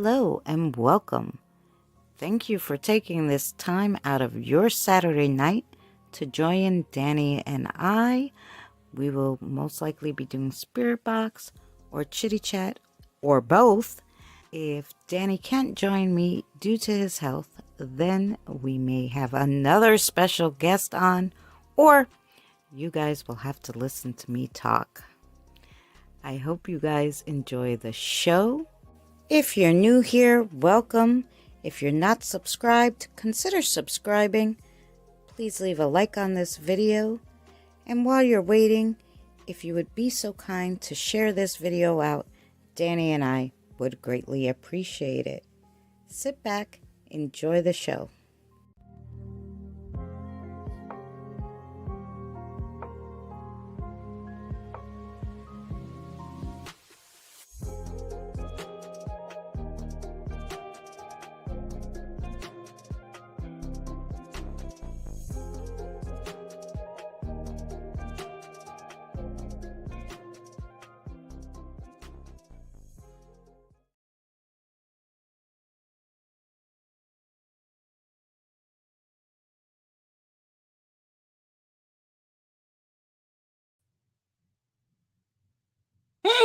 Hello and welcome. Thank you for taking this time out of your Saturday night to join Danny and I. We will most likely be doing Spirit Box or Chitty Chat or both. If Danny can't join me due to his health, then we may have another special guest on, or you guys will have to listen to me talk. I hope you guys enjoy the show. If you're new here, welcome. If you're not subscribed, consider subscribing. Please leave a like on this video. And while you're waiting, if you would be so kind to share this video out, Danny and I would greatly appreciate it. Sit back, enjoy the show.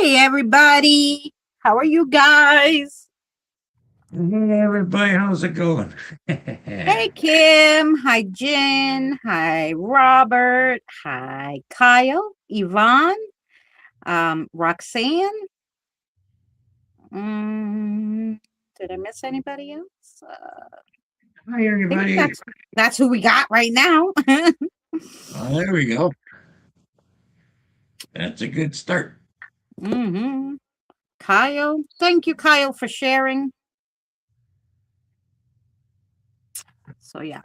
Hey everybody, how are you guys? Hey everybody, how's it going? Hey Kim, hi Jen, hi Robert, hi Kyle, Yvonne, Roxanne. Mm, did I miss anybody else? Hi I think everybody. that's who we got right now. Oh, there we go. That's a good start. hmm Kyle, thank you, Kyle, for sharing. So yeah,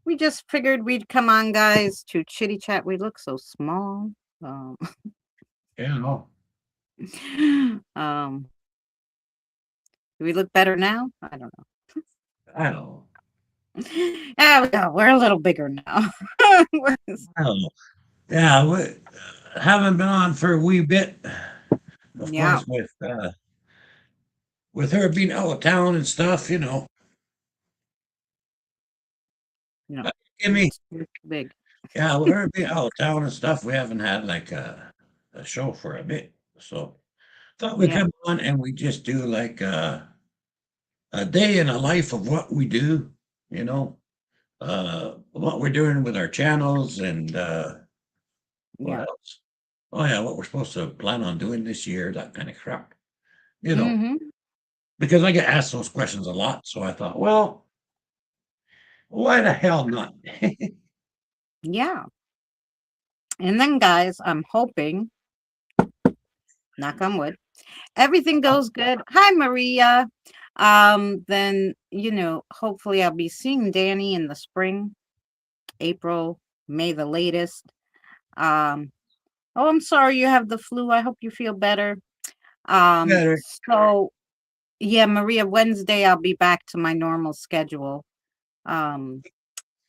we just figured we'd come on, guys, to chitty chat. We look so small. Um, Yeah, no, um, do we look better now? I don't know. I don't We're a little bigger now. I don't know. Yeah, we haven't been on for a wee bit. Of Yeah, course, with her being out of town and stuff, you know, Uh, Give we're me, too big. yeah, with her being out of town and stuff, we haven't had like a show for a bit. So thought we'd Yeah, come on and we just do like a day in a life of what we do, you know, what we're doing with our channels and what yeah. else? Oh yeah, what we're supposed to plan on doing this year, that kind of crap. You know, hmm because I get asked those questions a lot. So I thought, well, why the hell not? Yeah. And then, guys, I'm hoping, knock on wood, everything goes good. Hi, Maria. Then, hopefully I'll be seeing Danny in the spring, April, May the latest. Um, oh, I'm sorry you have the flu. I hope you feel better. Better. So yeah, Maria, Wednesday I'll be back to my normal schedule. Um,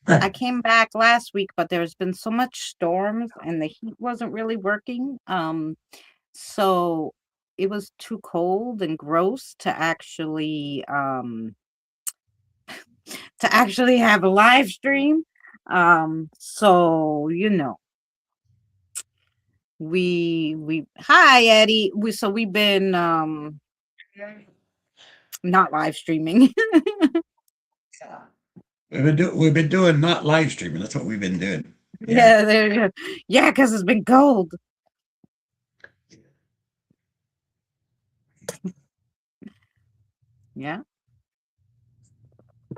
I came back last week, but there's been so much storms and the heat wasn't really working. So it was too cold and gross to actually have a live stream. So we hi Eddie. We've been not live streaming. We've been doing not live streaming. That's what we've been doing. Yeah. Yeah, there you go. Yeah, because it's been cold. Yeah.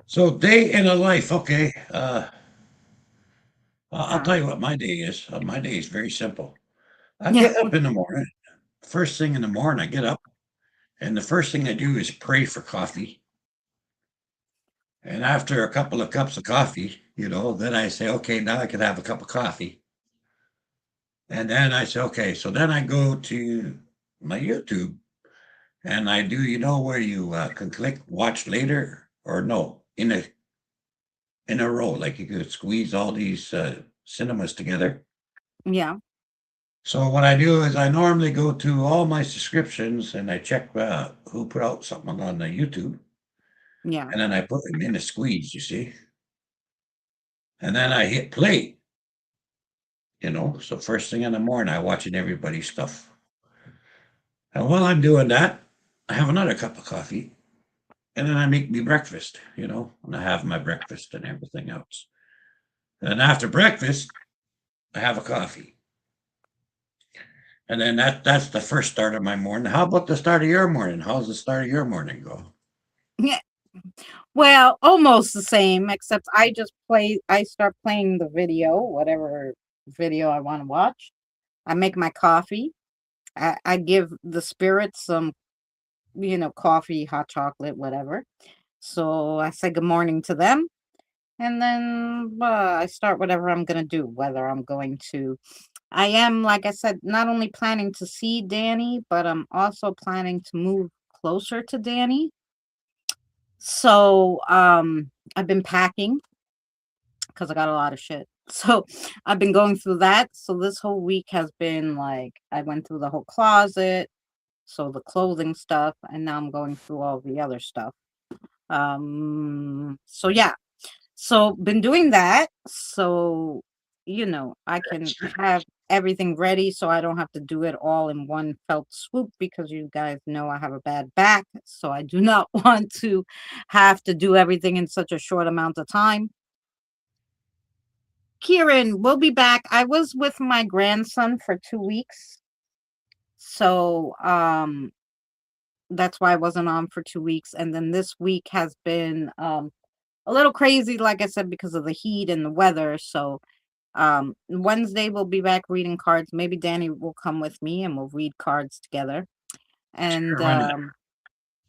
So day in a life. Okay. I'll Uh, tell you what my day is. My day is very simple. I yeah. get up in the morning. First thing in the morning, I get up, and the first thing I do is pray for coffee. And after a couple of cups of coffee, then I say, okay, now I can have a cup of coffee. And then I say, okay, so then I go to my YouTube and I do, where you can click watch later or no, in a row, like you could squeeze all these cinemas together. Yeah. So what I do is I normally go to all my subscriptions and I check who put out something on the YouTube, Yeah. and then I put them in a squeeze, you see, and then I hit play. So first thing in the morning, I watching everybody's stuff, and while I'm doing that, I have another cup of coffee, and then I make me breakfast, and I have my breakfast and everything else. And after breakfast, I have a coffee, and then that's the first start of my morning. How about the start of your morning? How's the start of your morning go? Yeah. Well, almost the same, except I start playing the video, whatever video I want to watch. I make my coffee. I give the spirits some, coffee, hot chocolate, whatever. So I say good morning to them. And then I start whatever I'm going to do, whether I am, like I said, not only planning to see Danny, but I'm also planning to move closer to Danny. So I've been packing because I got a lot of shit. So I've been going through that. So this whole week has been like I went through the whole closet, so the clothing stuff, and now I'm going through all the other stuff. So yeah. So been doing that. So I can have everything ready so I don't have to do it all in one felt swoop because you guys know I have a bad back. So I do not want to have to do everything in such a short amount of time. Kieran, we'll be back. I was with my grandson for 2 weeks. So that's why I wasn't on for 2 weeks. And then this week has been a little crazy, like I said, because of the heat and the weather. So Wednesday we'll be back reading cards. Maybe Danny will come with me and we'll read cards together. And Sure, why not?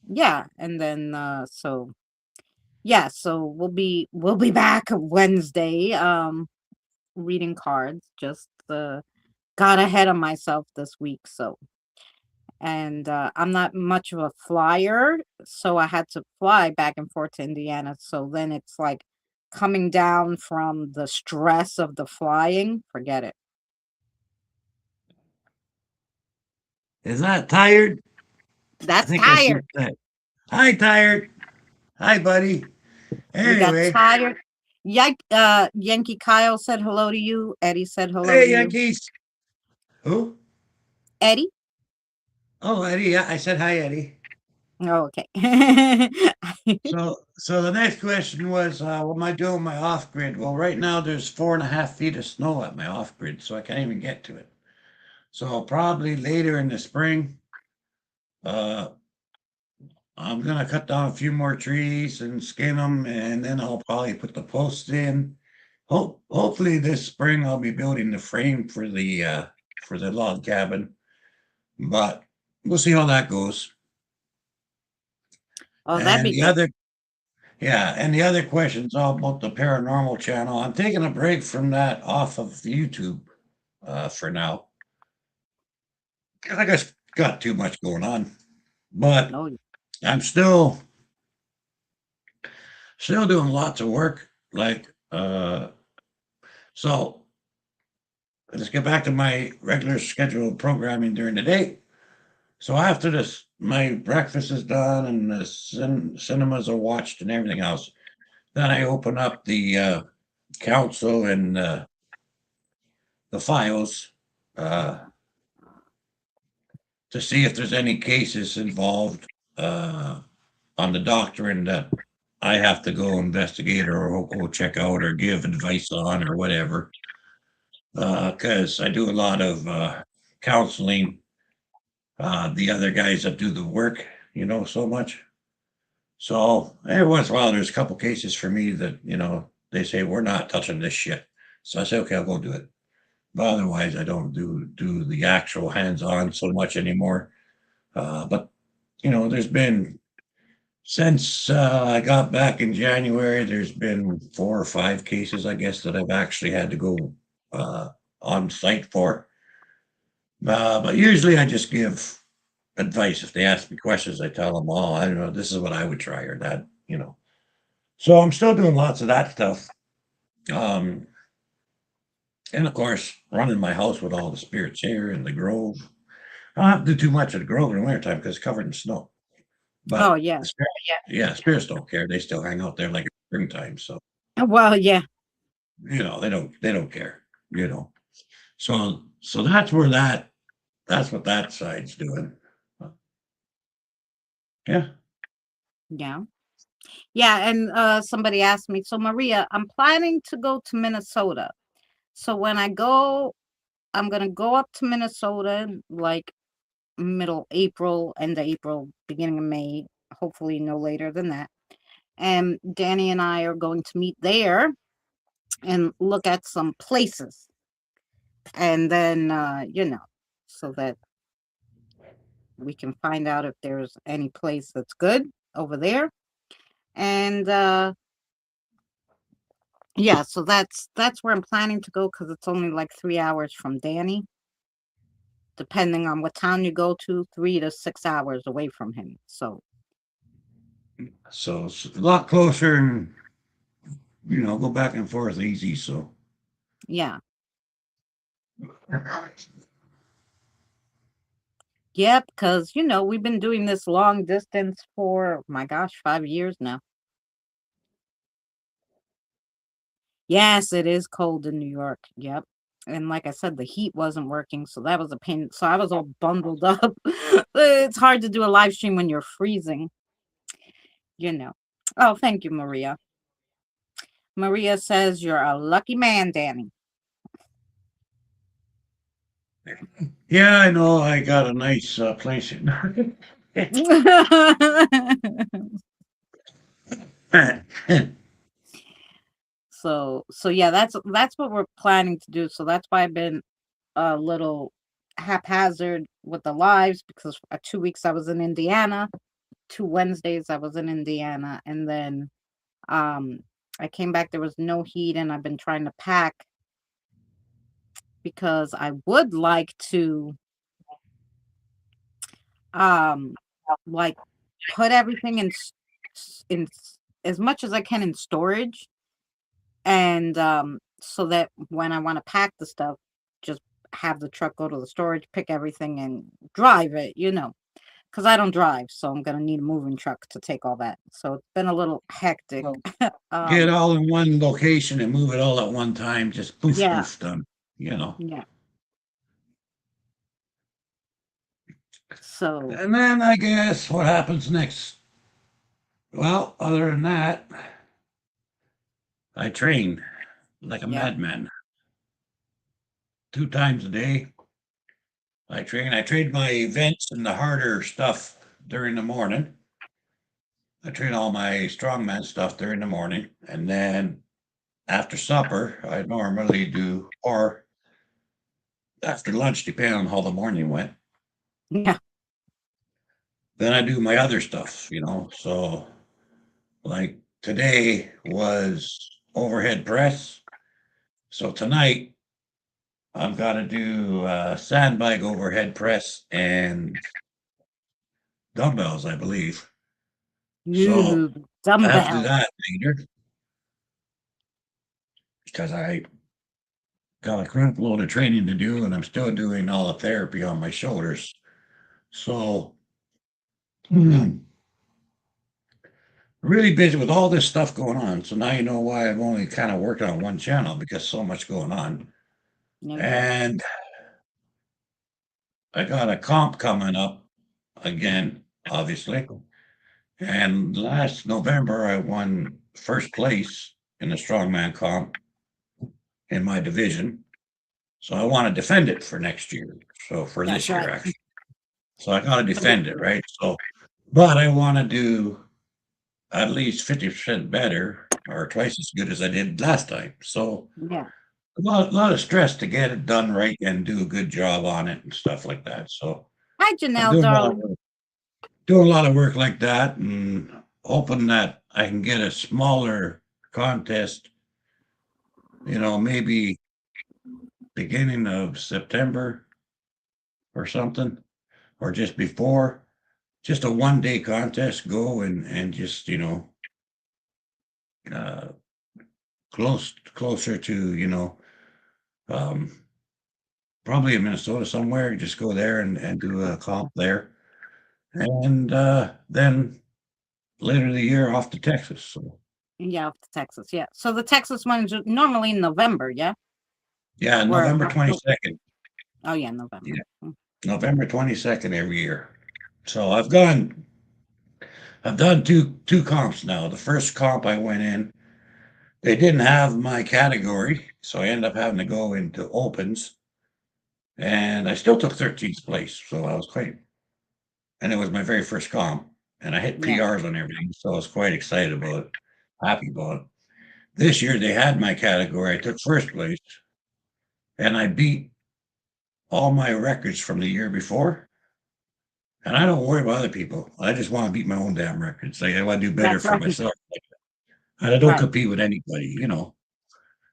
yeah, and then so yeah, so we'll be back Wednesday reading cards. Just got ahead of myself this week, so and I'm not much of a flyer, so I had to fly back and forth to Indiana. So then it's like coming down from the stress of the flying, forget it. Is that tired? I That's think I see tired. that. Hi, tired. Hi, buddy. We got Anyway, tired. Yankee Kyle said hello to you. Eddie said hello to hey, you. Yankees. Who? Eddie? Oh, Eddie. Yeah, I said hi, Eddie. Oh, okay. So the next question was, what am I doing with my off grid? Well, right now there's 4.5 feet of snow at my off grid, so I can't even get to it. So probably later in the spring, uh, I'm gonna cut down a few more trees and skin them, and then I'll probably put the posts in. Hopefully this spring I'll be building the frame for the log cabin, but we'll see how that goes. Oh, that'd And be the good. other Yeah, and the other question's all about the paranormal channel. I'm taking a break from that off of YouTube for now. 'Cause I just got too much going on. But Oh, I'm still doing lots of work. So let's get back to my regular scheduled programming during the day. So after this, my breakfast is done and the cinemas are watched and everything else. Then I open up the council and the files uh, to see if there's any cases involved on the doctrine that I have to go investigate or go check out or give advice on or whatever. Because I do a lot of counseling the other guys that do the work, so much. So every once in a while, there's a couple cases for me that, they say, we're not touching this shit. So I say, okay, I'll go do it. But otherwise, I don't do the actual hands-on so much anymore. But there's been since I got back in January, there's been 4 or 5 cases, I guess, that I've actually had to go uh, on site for. But usually, I just give advice. If they ask me questions, I tell them, "Oh, I don't know. This is what I would try, or that." So I'm still doing lots of that stuff. Um, And of course, running my house with all the spirits here in the grove. I don't have to do too much at the grove in the wintertime because it's covered in snow. Oh But yeah. the spirits, yeah, spirits don't care. They still hang out there like it's springtime. So Well, yeah. they don't care. You know. So that's what that side's doing. Yeah. Yeah. Yeah, and somebody asked me, so Maria, I'm planning to go to Minnesota. So when I go, I'm gonna go up to Minnesota like middle April, end of April, beginning of May, hopefully no later than that. And Danny and I are going to meet there and look at some places. And then so that we can find out if there's any place that's good over there. And yeah, so that's where I'm planning to go because it's only like 3 hours from Danny, depending on what town you go to, 3 to 6 hours away from him. So So it's a lot closer and go back and forth easy. So yeah, yep, because we've been doing this long distance for my gosh, 5 years now. Yes, it is cold in New York. Yep. And like I said, the heat wasn't working, so that was a pain. So I was all bundled up. It's hard to do a live stream when you're freezing, you know. Oh, thank you, Maria. Maria says you're a lucky man, Danny. yeah, I know I got a nice place. So yeah, that's what we're planning to do. So that's why I've been a little haphazard with the lives because 2 weeks I was in Indiana, 2 Wednesdays I was in Indiana, and then um I came back, there was no heat, and I've been trying to pack because I would like to um like put everything as much as I can in storage, and so that when I want to pack the stuff, just have the truck go to the storage, pick everything, and drive it, because I don't drive, so I'm gonna need a moving truck to take all that. So it's been a little hectic. Well, get um all in one location and move it all at one time. Just poof, yeah, poof, done. You know. yeah. So And then I guess what happens next? Well, other than that, I train like a yeah. madman 2 times a day. I train. I trade my events and the harder stuff during the morning. I train all my strongman stuff during the morning, and then after supper, I normally do, or after lunch, depending on how the morning went. Yeah. Then I do my other stuff. So like today was overhead press. So tonight I've got to do sandbag overhead press and dumbbells, I believe. So You I have to do dumbbell. that later because I got a crap load of training to do, and I'm still doing all the therapy on my shoulders. So really busy with all this stuff going on. So now you know why I've only kind of worked on one channel because so much going on. Okay. And I got a comp coming up again, obviously. And last November, I won first place in the strongman comp in my division. So I want to defend it for next year. So for That's this year, right. actually. So I got to defend it, right? So, but I want to do at least 50% better or twice as good as I did last time. So Yeah. a lot of stress to get it done right and do a good job on it and stuff like that. So Hi, I'm Janelle, doing a lot of darling. work, doing a lot of work like that, and hoping that I can get a smaller contest. Maybe beginning of September or something, or just before. Just a 1 day contest. Go and just uh, closer to Um, Probably in Minnesota somewhere. Just go there and do a comp there, and then later the year off to Texas. So Yeah, off to Texas. Yeah. So the Texas one's normally in November. Yeah. yeah, Where November October. 22nd. Oh yeah, November. Yeah, Mm. November 22nd every year. So I've done two comps now. The first comp I went in, they didn't have my category, so I ended up having to go into opens, and I still took 13th place. So I was quite, and it was my very first comp, and I hit Yeah. PRs on everything, so I was quite excited about it, happy about it. This year they had my category. I took first place, and I beat all my records from the year before. And I don't worry about other people. I just want to beat my own damn records. Like, I want to do better That's for right. myself. And I don't Right. compete with anybody.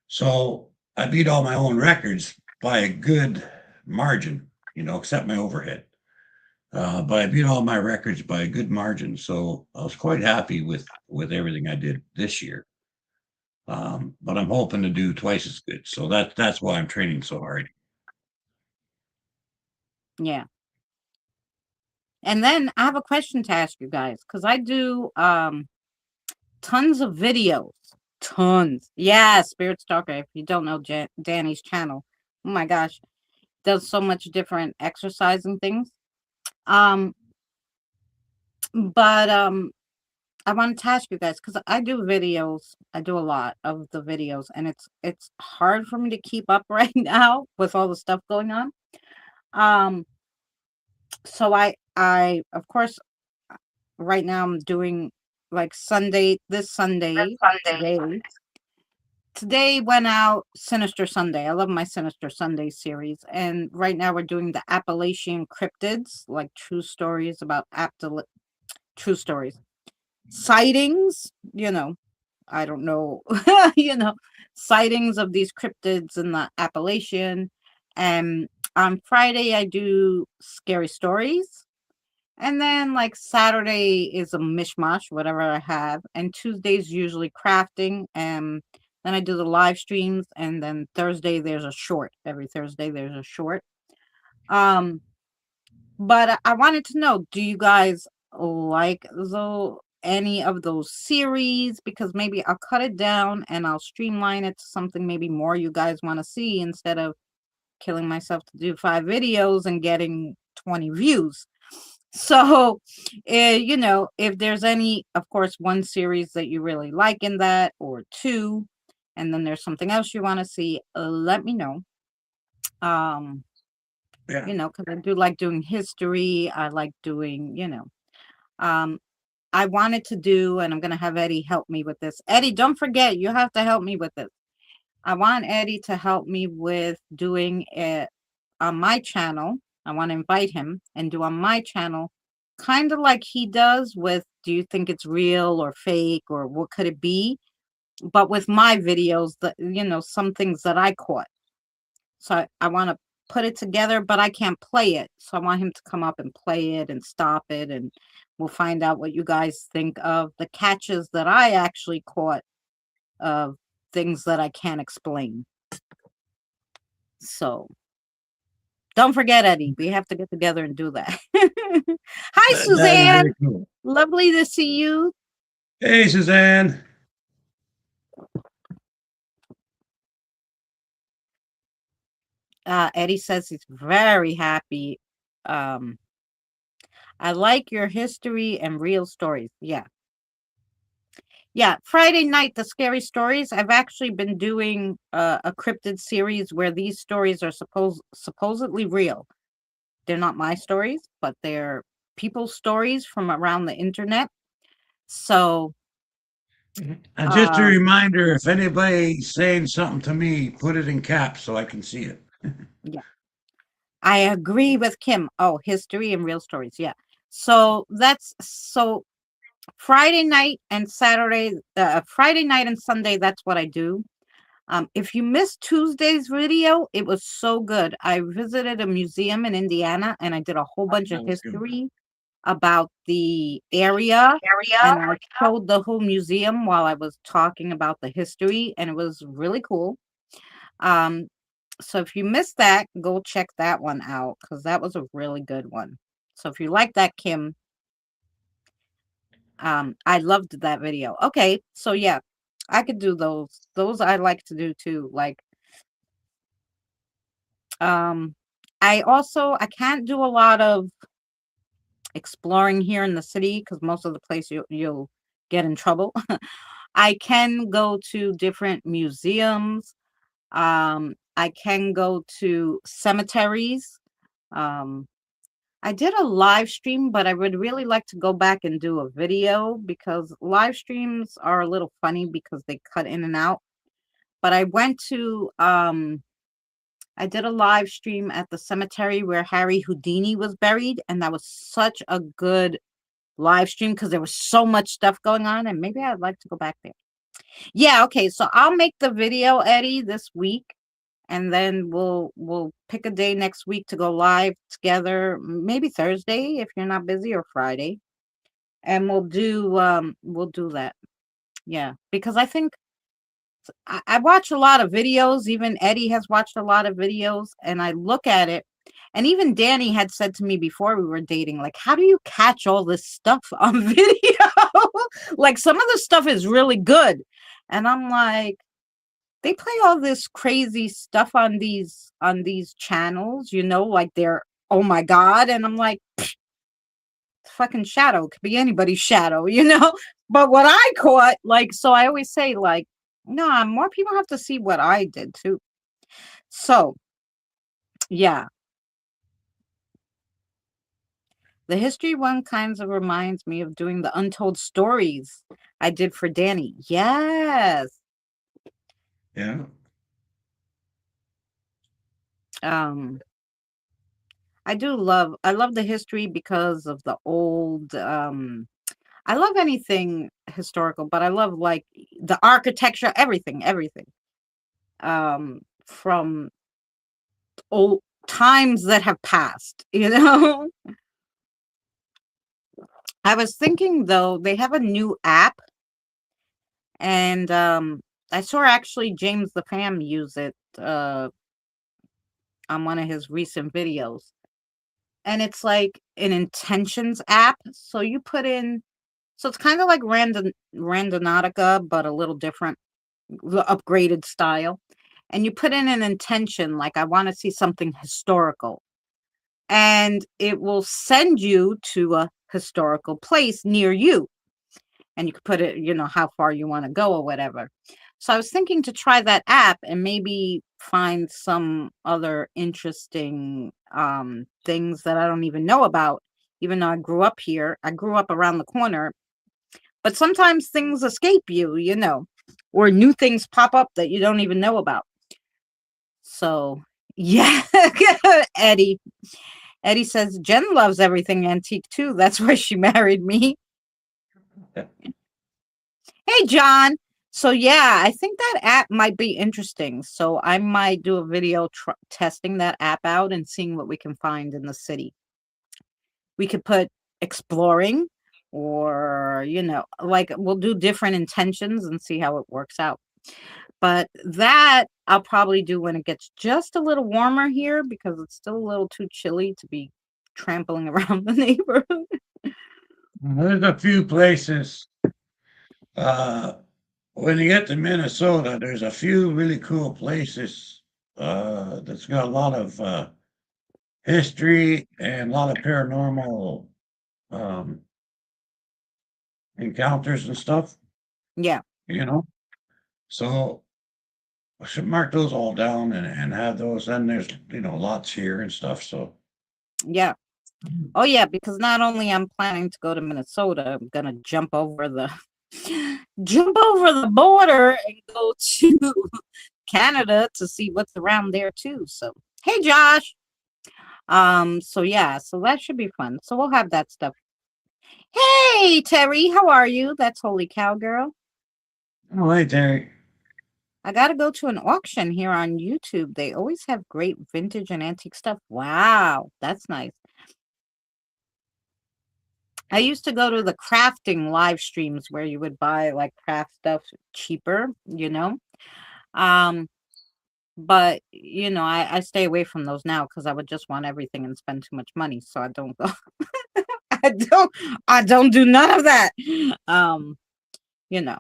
So I beat all my own records by a good margin, except my overhead. But I beat all my records by a good margin. So I was quite happy with everything I did this year. But I'm hoping to do twice as good. So that's why I'm training so hard. Yeah. And then I have a question to ask you guys because I do tons of videos. Tons. Yeah, Spirit Stalker. If you don't know Danny's channel, oh my gosh, does so much different exercising things. Um, but I wanted to ask you guys because I do videos. I do a lot of the videos, and it's hard for me to keep up right now with all the stuff going on. Um, so I of course right now I'm doing like this Sunday today went out Sinister Sunday. I love my Sinister Sunday series, and right now we're doing the Appalachian cryptids, like true stories about true stories sightings. I don't know, you know, sightings of these cryptids in the Appalachian. And on Friday, I do scary stories. And then, like, Saturday is a mishmash, whatever I have. And Tuesday's usually crafting. And then I do the live streams. And then Thursday, there's a short. Every Thursday, there's a short. Um, but I wanted to know, do you guys like any of those series? Because maybe I'll cut it down and I'll streamline it to something maybe more you guys want to see instead of killing myself to do 5 videos and getting 20 views. So, if there's any, of course, one series that you really like in that or two, and then there's something else you want to see, let me know. Um, Yeah. because I do like doing history. I like doing, um, I wanted to do, and I'm going to have Eddie help me with this. Eddie, don't forget, you have to help me with this. I want Eddie to help me with doing it on my channel. I want to invite him and do on my channel, kind of like he does with do you think it's real or fake or what could it be? But with my videos, some things that I caught. So I want to put it together, but I can't play it. So I want him to come up and play it and stop it. And we'll find out what you guys think of the catches that I actually caught of things that I can't explain. So don't forget, Eddie. We have to get together and do that. Hi, That'd be Suzanne. very cool. Lovely to see you. Hey, Suzanne. Eddie says he's very happy. Um, I like your history and real stories. Yeah. Yeah. Friday night, the scary stories. I've actually been doing a cryptid series where these stories are supposedly real. They're not my stories, but they're people's stories from around the internet. So, And just a um, reminder, if anybody's saying something to me, put it in caps so I can see it. yeah. I agree with Kim. Oh, history and real stories. Yeah. So Friday night and Friday night and Sunday, that's what I do. If you missed Tuesday's video, it was so good. I visited a museum in Indiana and I did a whole bunch of That was good. history about the area. And I showed the whole museum while I was talking about the history, and it was really cool. Um, So if you missed that, go check that one out because that was a really good one. So if you like that, Kim, I loved that video. Okay, so yeah, I could do those. Those I like to do too. Like, um, I can't do a lot of exploring here in the city because most of the place you'll get in trouble. I can go to different museums. I can go to cemeteries. Um, I did a live stream, but I would really like to go back and do a video because live streams are a little funny because they cut in and out. But I did a live stream at the cemetery where Harry Houdini was buried, and that was such a good live stream because there was so much stuff going on, and maybe I'd like to go back there. Yeah, okay, so I'll make the video, Eddie, this week, and then we'll pick a day next week to go live together, maybe Thursday if you're not busy, or Friday, and we'll do that. Yeah, because I think I watch a lot of videos. Even Eddie has watched a lot of videos, and I look at it. And even Danny had said to me before we were dating, like, how do you catch all this stuff on video? Like, some of the stuff is really good. And I'm like, they play all this crazy stuff on these channels, like they're, oh my God. And I'm like, fucking shadow could be anybody's shadow, But what I caught, like, so I always say, like, no, more people have to see what I did too. So, yeah, the history one kinds of reminds me of doing the untold stories I did for Danny. Yes. Yeah. Um, I love the history because of the old, I love anything historical, but I love like the architecture, everything. From old times that have passed. I was thinking though, they have a new app, and I saw actually James the Fam use it on one of his recent videos. And it's like an intentions app. So you put in, so it's kind of like Randonautica, but a little different, the upgraded style. And you put in an intention, like I want to see something historical. And it will send you to a historical place near you. And you can put it, how far you want to go or whatever. So I was thinking to try that app and maybe find some other interesting things that I don't even know about, even though I grew up here. I grew up around the corner, but sometimes things escape you, or new things pop up that you don't even know about. So, yeah, Eddie. Eddie says Jen loves everything antique too. That's why she married me. Hey, John. So, yeah, I think that app might be interesting. So, I might do a video testing that app out and seeing what we can find in the city. We could put exploring, or, like we'll do different intentions and see how it works out. But that I'll probably do when it gets just a little warmer here because it's still a little too chilly to be trampling around the neighborhood. There's a few places. Uh, when you get to Minnesota, there's a few really cool places that's got a lot of history and a lot of paranormal um, encounters and stuff, Yeah, you know. So I should mark those all down and have those. And there's, lots here and stuff. So, yeah. Oh yeah, because not only I'm planning to go to Minnesota, I'm gonna jump over the border and go to Canada to see what's around there too. So hey Josh. So yeah, so that should be fun. So we'll have that stuff. Hey Terry, how are you? That's Holy Cowgirl. oh, hey, Terry. I gotta go to an auction here on YouTube. They always have great vintage and antique stuff. Wow, that's nice. I used to go to the crafting live streams where you would buy like craft stuff cheaper. Um, But I stay away from those now because I would just want everything and spend too much money. So I don't go. I don't do none of that. Um, you know,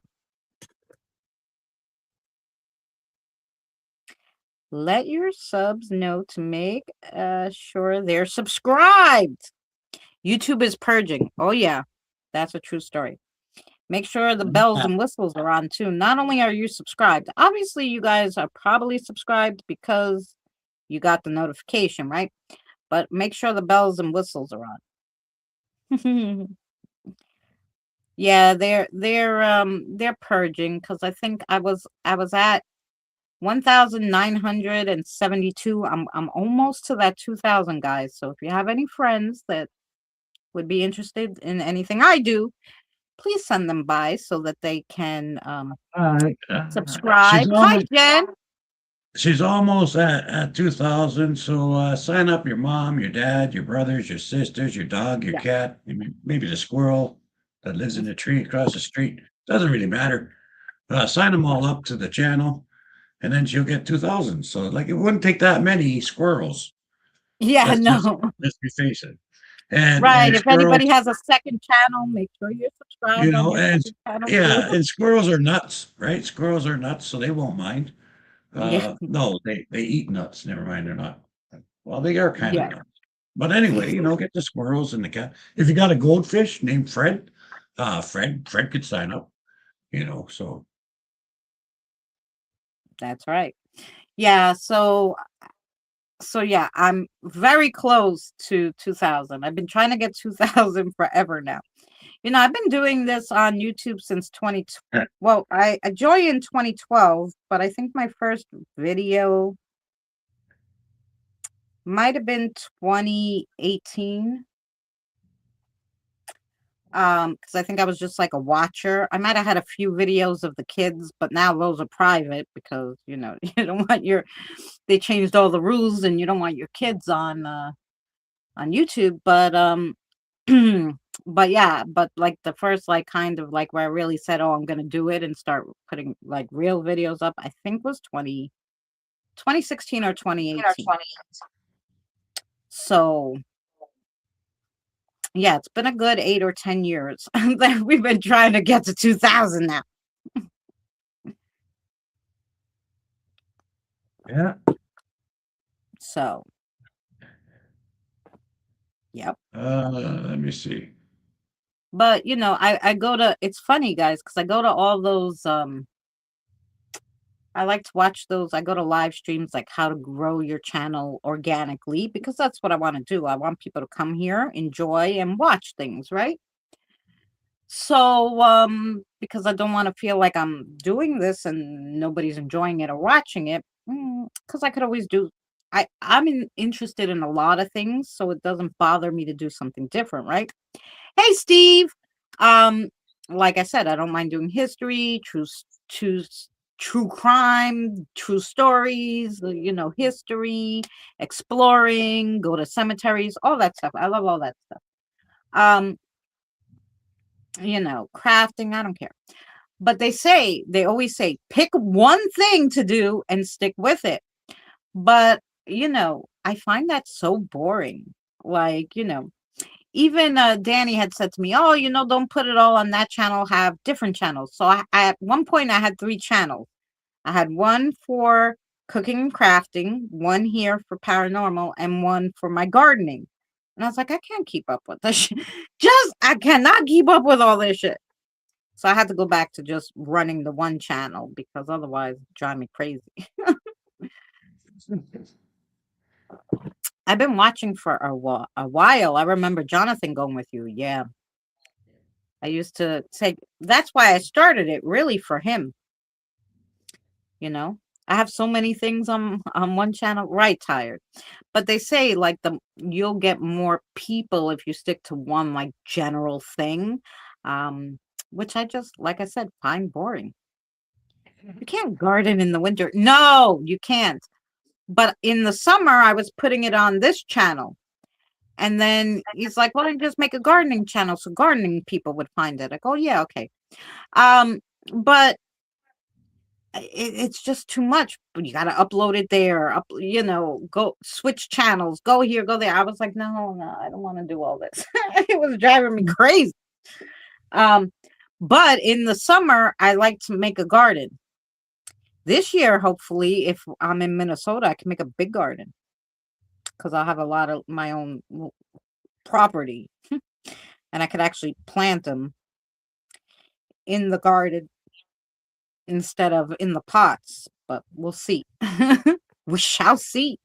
let your subs know to make sure they're subscribed. YouTube is purging. Oh yeah, that's a true story. Make sure the bells and whistles are on too. Not only are you subscribed, obviously you guys are probably subscribed because you got the notification, right? But make sure the bells and whistles are on. Yeah, they're purging because I think I was at 1,972. I'm almost to that 2,000, guys. So if you have any friends that would be interested in anything I do, please send them by so that they can Uh, she's subscribe. Hi, almost Jen. she's almost at 2,000. So sign up your mom, your dad, your brothers, your sisters, your dog, your Yeah. cat, maybe the squirrel that lives in the tree across the street. Doesn't really matter. Sign them all up to the channel, and then she'll get 2,000. So like it wouldn't take that many squirrels. Yeah, Let's just no. let's be face it. And Right. If squirrels, anybody has a second channel, make sure you're subscribed on your and second channel too. yeah, and squirrels are nuts, right? Squirrels are nuts, so they won't mind. Yeah. No, they eat nuts. Never mind, they're not. Well, they are kind of Yeah. nuts. But anyway, get the squirrels and the cat. If you got a goldfish named Fred, Fred could sign up. So That's right. Yeah, so yeah, I'm very close to 2,000. I've been trying to get 2,000 forever now. I've been doing this on YouTube since 20. Well, I joined in 2012, but I think my first video might have been 2018. Because I think I was just like a watcher. I might have had a few videos of the kids, but now those are private because you don't want they changed all the rules and you don't want your kids on YouTube. But but yeah, but like the first like kind of like where I really said, oh, I'm gonna do it and start putting like real videos up, I think was 2016 or 2018. So yeah, it's been a good 8 or 10 years that we've been trying to get to 2,000 now. yeah. So yep. Let me see. But I go to, it's funny guys, because I go to all those I like to watch those. I go to live streams like how to grow your channel organically because that's what I want to do. I want people to come here, enjoy, and watch things, right? So, because I don't want to feel like I'm doing this and nobody's enjoying it or watching it, because I could always do. Interested in a lot of things, so it doesn't bother me to do something different, right? Hey, Steve. Um, like I said, I don't mind doing history, true crime, true stories, history, exploring, go to cemeteries, all that stuff. I love all that stuff. Um, crafting, I don't care. But they always say, pick one thing to do and stick with it. But, I find that so boring. Like, even Danny had said to me, oh, don't put it all on that channel, have different channels. So at one point I had 3 channels. I had one for cooking and crafting, one here for paranormal, and one for my gardening. And I was like, I can't keep up with this shit. I cannot keep up with all this shit. So I had to go back to just running the one channel because otherwise it drive me crazy. I've been watching for a while. I remember Jonathan going with you. Yeah. I used to take, that's why I started it really for him. You know, I have so many things on one channel, right? Tired. But they say like you'll get more people if you stick to one like general thing. Which I just, like I said, find boring. You can't garden in the winter. No, you can't. But in the summer, I was putting it on this channel. And then he's like, well, then just make a gardening channel so gardening people would find it. I go, yeah, okay. Um, but it's just too much. But you got to upload it there. Go switch channels. Go here, go there. I was like, no, no, I don't want to do all this. It was driving me crazy. Um, but in the summer, I like to make a garden. This year, hopefully, if I'm in Minnesota, I can make a big garden because I'll have a lot of my own property, and I could actually plant them in the garden instead of in the pots. But we'll see. We shall see.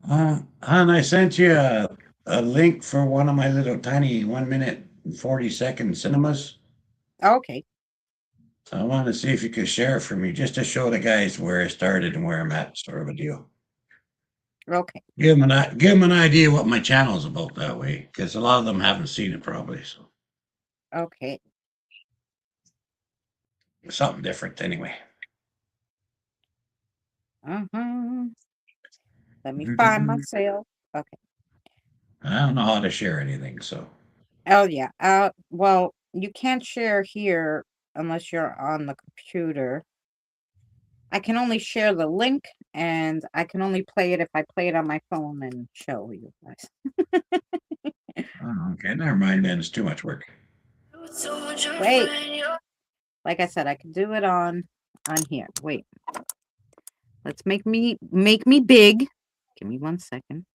And I sent you a link for one of my little tiny 1 minute and 40-second cinemas. Okay. I want to see if you could share it for me just to show the guys where I started and where I'm at, sort of a deal. Okay. Give them an idea what my channel is about that way, because a lot of them haven't seen it probably. So Okay. something different anyway. Uh-huh. Let me find myself. Okay. I don't know how to share anything, so Oh yeah. Well, you can't share here unless you're on the computer. I can only share the link, and I can only play it if I play it on my phone and show you guys. oh, okay, never mind then. It's too much work. Wait. Like I said, I can do it on here. Wait. Let's make me big. Give me 1 second.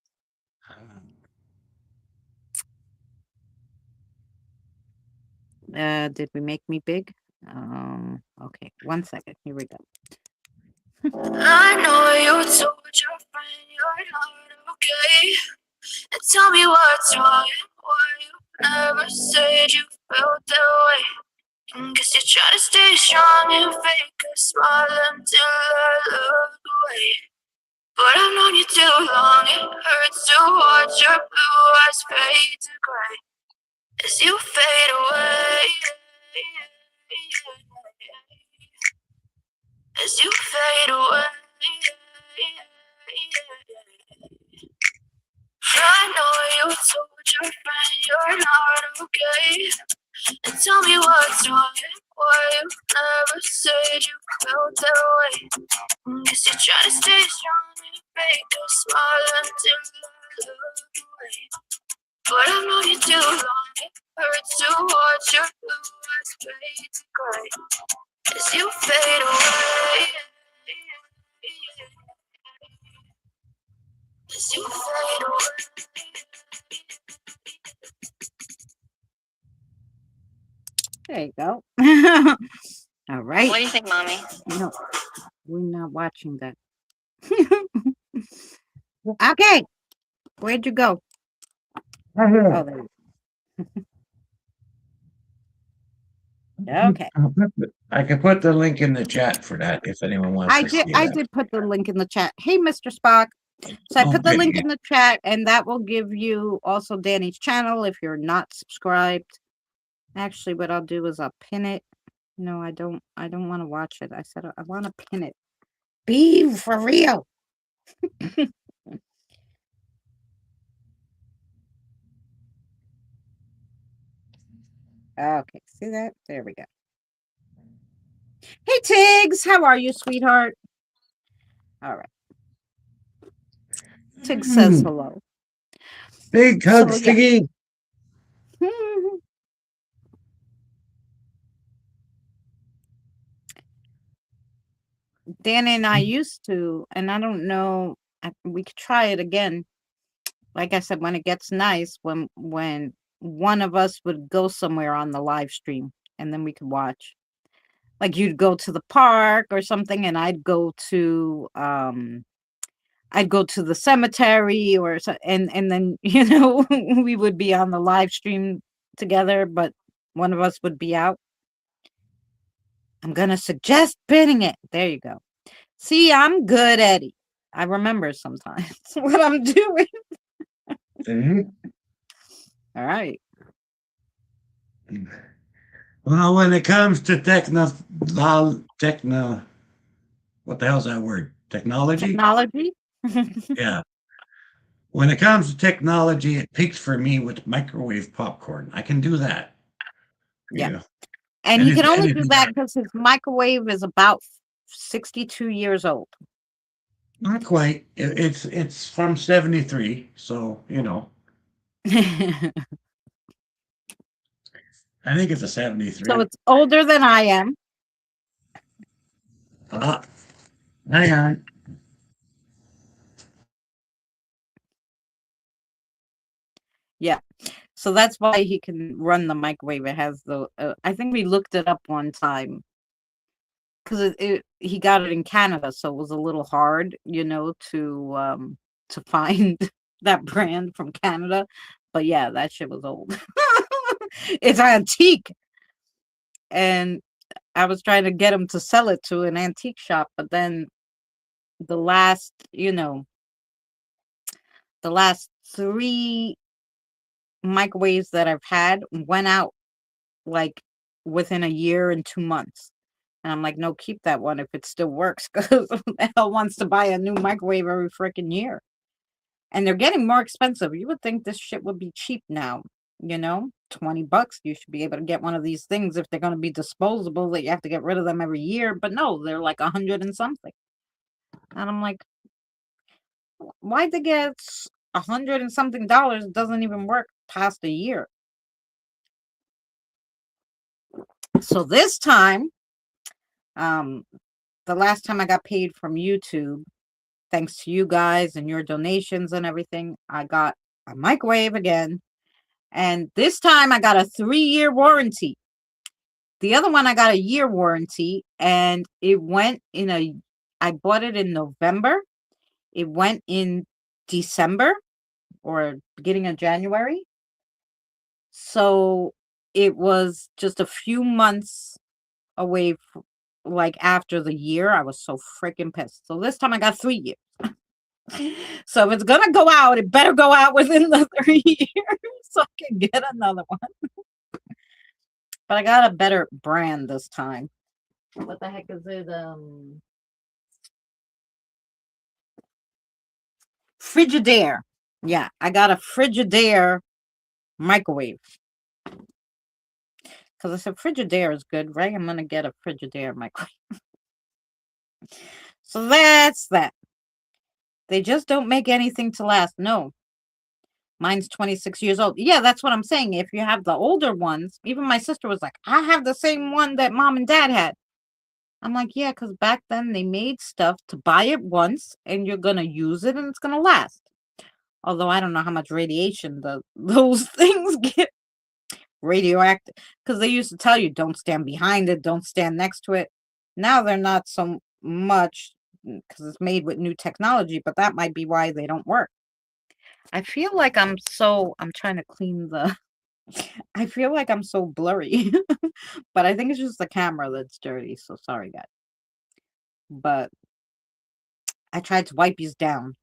Did we make me big? Okay, 1 second. Here we go. I know you told your friend you're not okay. And tell me what's wrong and why you never said you felt that way. And guess you're trying to stay strong and fake a smile until I look away. But I've known you too long, it hurts to watch your blue eyes fade to gray as you fade away. As you fade away. I know you told your friend you're not okay. And tell me what's wrong and why you never said you felt that way. Guess you're trying to stay strong and fake a smile until I look away. But I've known you too long, it hurts to watch your blue eyes fade to gray as you fade away. As you fade away. There you go. All right. What do you think, Mommy? No, we're not watching that. Okay. Where'd you go? Oh, there you go. Okay. I can put the link in the chat for that if anyone wants to see I that. did put the link in the chat. Hey, Mr. Spock. So I put the Okay. link in the chat, and that will give you also Danny's channel if you're not subscribed. Actually, what I'll do is I'll pin it. No, I don't want to watch it. I said I want to pin it. Be for real. Okay, see that? There we go. Hey, Tiggs, how are you, sweetheart? All right. Tiggs says hello. Big hugs, So, yeah. Tiggy. Danny and I used to, and I don't know, we could try it again. Like I said, when it gets nice, when one of us would go somewhere on the live stream, and then we could watch. Like you'd go to the park or something, and I'd go to the cemetery or so, and then we would be on the live stream together, but one of us would be out. I'm gonna suggest pinning it. There you go. See, I'm good, Eddie. I remember sometimes what I'm doing. All right. Well, when it comes to what the hell's that word? Technology? Technology? Yeah. When it comes to technology, it peaks for me with microwave popcorn. I can do that. Yeah. You know, And And he is can only do anything that because his microwave is about 62 years old. not quite. It's from 73, so you know. I think it's a So 73. it's older than I am. Ah, hang on. Yeah. So that's why he can run the microwave. It has the, I think we looked it up one time because he got it in Canada, so it was a little hard, to find that brand from Canada. But yeah, that shit was old. It's antique, and I was trying to get him to sell it to an antique shop, but then the last, the last three microwaves that I've had went out like within a year and 2 months. And I'm like, no, keep that one if it still works, because who the hell wants to buy a new microwave every freaking year? And they're getting more expensive. You would think this shit would be cheap now, $20. You should be able to get one of these things if they're going to be disposable, that you have to get rid of them every year. But no, they're like 100 and something. And I'm like, why'd they get 100 and something dollars? It doesn't even work past a year. So this time, the last time I got paid from YouTube, thanks to you guys and your donations and everything, I got a microwave again. And this time I got a 3-year warranty. The other one I got a year warranty, and it went I bought it in November. It went in December or beginning of January. So it was just a few months away, like after the year. I was so freaking pissed. So this time I got 3 years. So if it's gonna go out, it better go out within the 3 years so I can get another one. But I got a better brand this time. What the heck is it? Frigidaire. Yeah, I got a Frigidaire microwave. Because I said Frigidaire is good, right? I'm gonna get a Frigidaire microwave. So that's that. They just don't make anything to last. No. Mine's 26 years old. Yeah, that's what I'm saying. If you have the older ones, even my sister was like, I have the same one that mom and dad had. I'm like, yeah, because back then they made stuff to buy it once and you're going to use it and it's going to last. Although I don't know how much radiation those things get, radioactive, because they used to tell you don't stand behind it, don't stand next to it. Now they're not so much because it's made with new technology, but that might be why they don't work. I feel like I'm trying to clean I feel like I'm so blurry, but I think it's just the camera that's dirty. So sorry, guys. But I tried to wipe these down.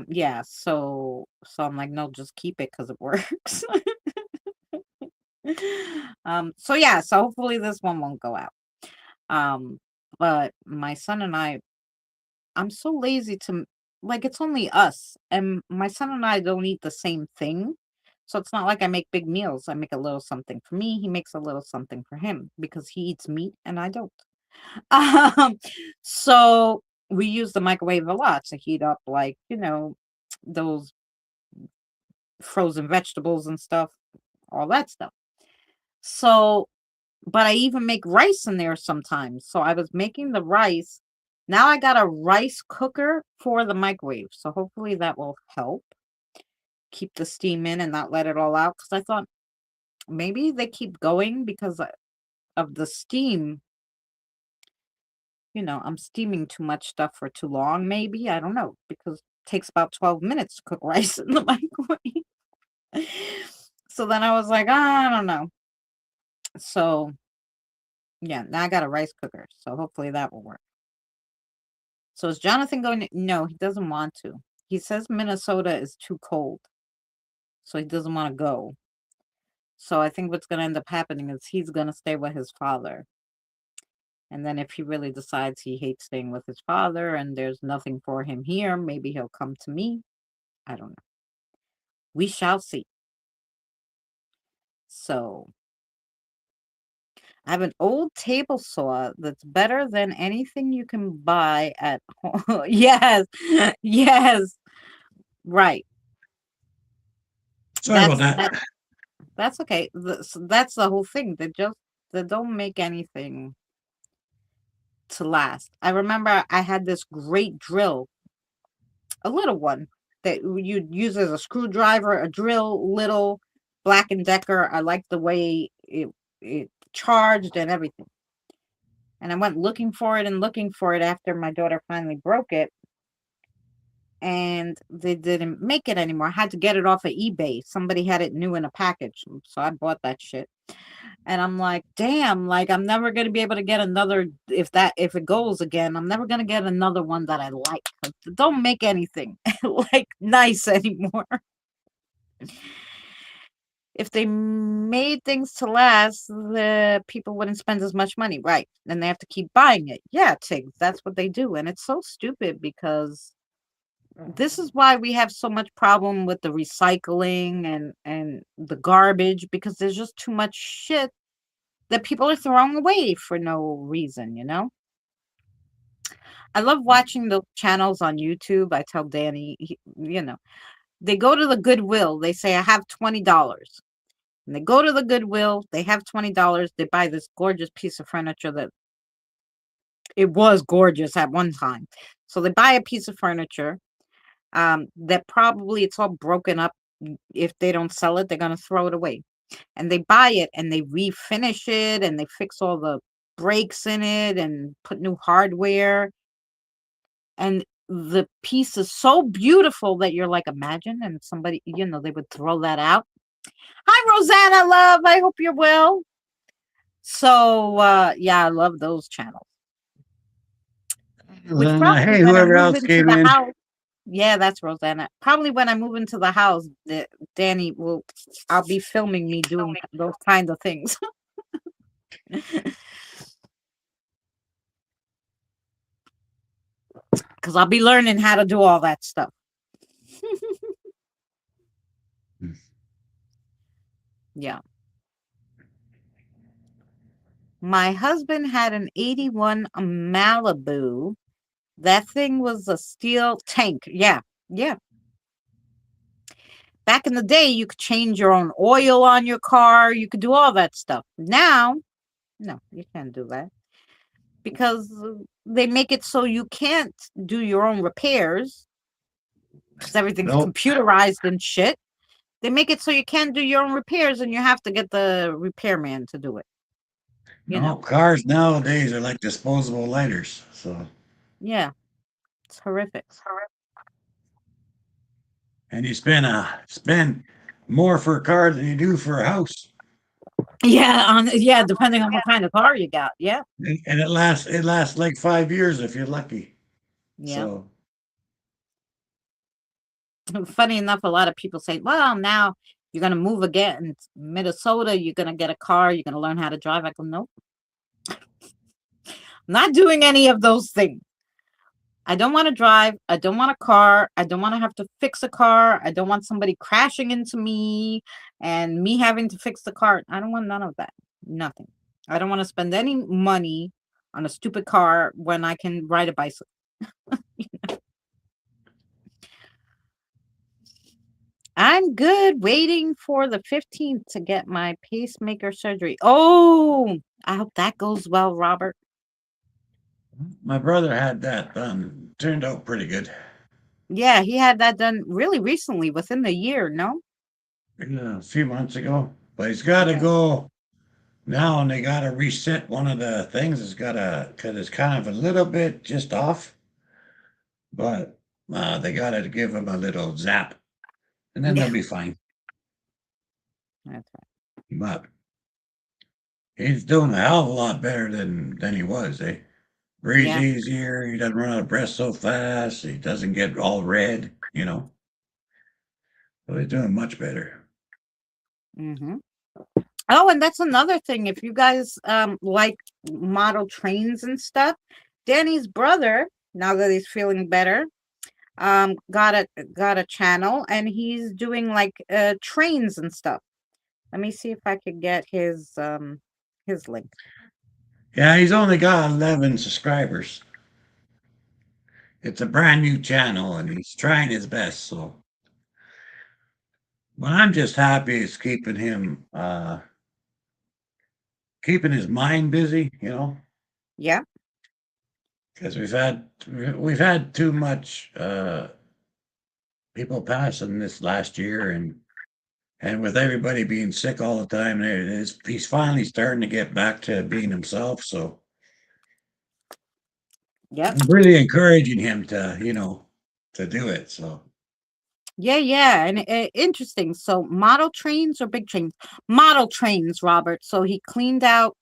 Yeah, so I'm like, no, just keep it because it works. So yeah, so hopefully this one won't go out. But my son and I'm so lazy to, like, it's only us, and my son and I don't eat the same thing. So it's not like I make big meals. I make a little something for me. He makes a little something for him because he eats meat and I don't. Um, so we use the microwave a lot to heat up, like, those frozen vegetables and stuff, all that stuff. So, but I even make rice in there sometimes. So I was making the rice. Now I got a rice cooker for the microwave. So hopefully that will help keep the steam in and not let it all out. Because I thought maybe they keep going because of the steam. I'm steaming too much stuff for too long, maybe. I don't know. Because it takes about 12 minutes to cook rice in the microwave. So then I was like, I don't know. So yeah, now I got a rice cooker. So hopefully that will work. So is Jonathan going to? No, he doesn't want to. He says Minnesota is too cold. So he doesn't want to go. So I think what's going to end up happening is he's going to stay with his father. And then if he really decides he hates staying with his father and there's nothing for him here, maybe he'll come to me. I don't know. We shall see. So I have an old table saw that's better than anything you can buy at home. Yes, yes, right. Sorry about That that. that's okay. That's the whole thing. They don't make anything to last. I remember I had this great drill, a little one that you'd use as a screwdriver, a drill, little Black and Decker. I liked the way it charged and everything. And I went looking for it and looking for it after my daughter finally broke it, and they didn't make it anymore. I had to get it off of eBay. Somebody had it new in a package, so I bought that shit. And I'm like, damn, like I'm never gonna be able to get another if it goes again, I'm never gonna get another one that I like. Don't make anything like nice anymore. If they made things to last, the people wouldn't spend as much money, right? And they have to keep buying it. Yeah, Tiggs, that's what they do. And it's so stupid because this is why we have so much problem with the recycling and the garbage, because there's just too much shit that people are throwing away for no reason, you know? I love watching those channels on YouTube. I tell Danny, they go to the Goodwill. They say, I have $20. And they go to the Goodwill. They have $20. They buy this gorgeous piece of furniture that it was gorgeous at one time. So they buy a piece of furniture that probably it's all broken up. If they don't sell it, they're going to throw it away. And they buy it and they refinish it and they fix all the breaks in it and put new hardware. And the piece is so beautiful that you're like, imagine, and somebody, they would throw that out. Hi, Rosanna, love. I hope you're well. So, yeah, I love those channels. Which probably Hey, when I whoever move else into came the in. house, yeah, that's Rosanna. Probably when I move into the house, Danny I'll be filming me doing those kind of things. Because I'll be learning how to do all that stuff. Yeah. My husband had an 81 Malibu. That thing was a steel tank. Yeah. Yeah. Back in the day, you could change your own oil on your car. You could do all that stuff. Now, no, you can't do that because they make it so you can't do your own repairs because everything's Nope. computerized and shit. They make it so you can't do your own repairs and you have to get the repairman to do it. No, cars nowadays are like disposable lighters. So, Yeah, it's horrific. and you spend more for a car than you do for a house. Yeah, depending on what kind of car you got. Yeah. And it lasts like 5 years if you're lucky. Yeah. So Funny enough, a lot of people say, well, now you're going to move again in Minnesota. You're going to get a car. You're going to learn how to drive. I go, nope. Not doing any of those things. I don't want to drive. I don't want a car. I don't want to have to fix a car. I don't want somebody crashing into me and me having to fix the car. I don't want none of that. Nothing. I don't want to spend any money on a stupid car when I can ride a bicycle. I'm good, waiting for the 15th to get my pacemaker surgery. Oh, I hope that goes well, Robert. my brother had that done. Turned out pretty good. Yeah, he had that done really recently, within the year, no? Yeah, a few months ago. But he's got to Yeah. go now, and they got to reset one of the things. It's got to, because it's kind of a little bit just off. But they got to give him a little zap, and then they'll be fine. That's right. But he's doing a hell of a lot better than he was. Eh? Breathes Yeah. easier. He doesn't run out of breath so fast. He doesn't get all red. So he's doing much better. Mm-hmm. Oh, and that's another thing. If you guys like model trains and stuff, Danny's brother, now that he's feeling better, got a channel and he's doing like trains and stuff. Let me see if I could get his his link. Yeah, he's only got 11 subscribers. It's a brand new channel and he's trying his best. So, but I'm just happy it's keeping him, keeping his mind busy, Yeah. because we've had too much people passing this last year, and with everybody being sick all the time, he's finally starting to get back to being himself. So Yep. I'm really encouraging him to, to do it. So Yeah. And interesting. So model trains or big trains? Model trains, Robert. So he cleaned out.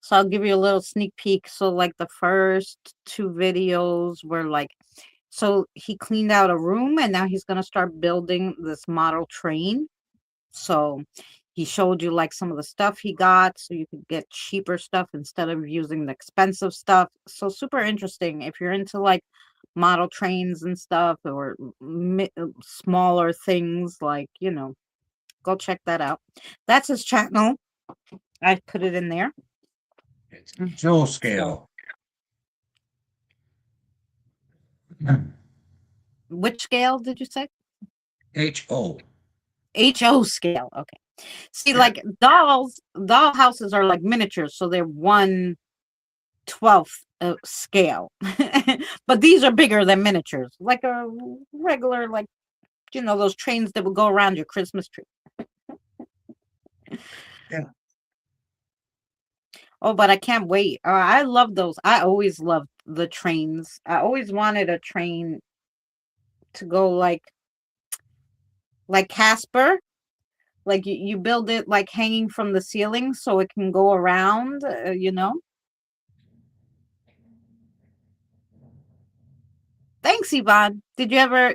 So I'll give you a little sneak peek. So like the first two videos were like, so he cleaned out a room and now he's gonna start building this model train. So he showed you like some of the stuff he got so you could get cheaper stuff instead of using the expensive stuff. So super interesting if you're into like model trains and stuff or smaller things like, go check that out. That's his channel. I put it in there. it's Joe So scale. which scale did you say? HO. HO scale. Okay. See, Yeah. like doll houses are like miniatures, so they're 1/12 scale. But these are bigger than miniatures, like a regular, like, those trains that would go around your Christmas tree. Yeah. Oh, but I can't wait. I love those. I always loved the trains. I always wanted a train to go like Casper. Like you build it like hanging from the ceiling so it can go around, Thanks, Yvonne. Did you ever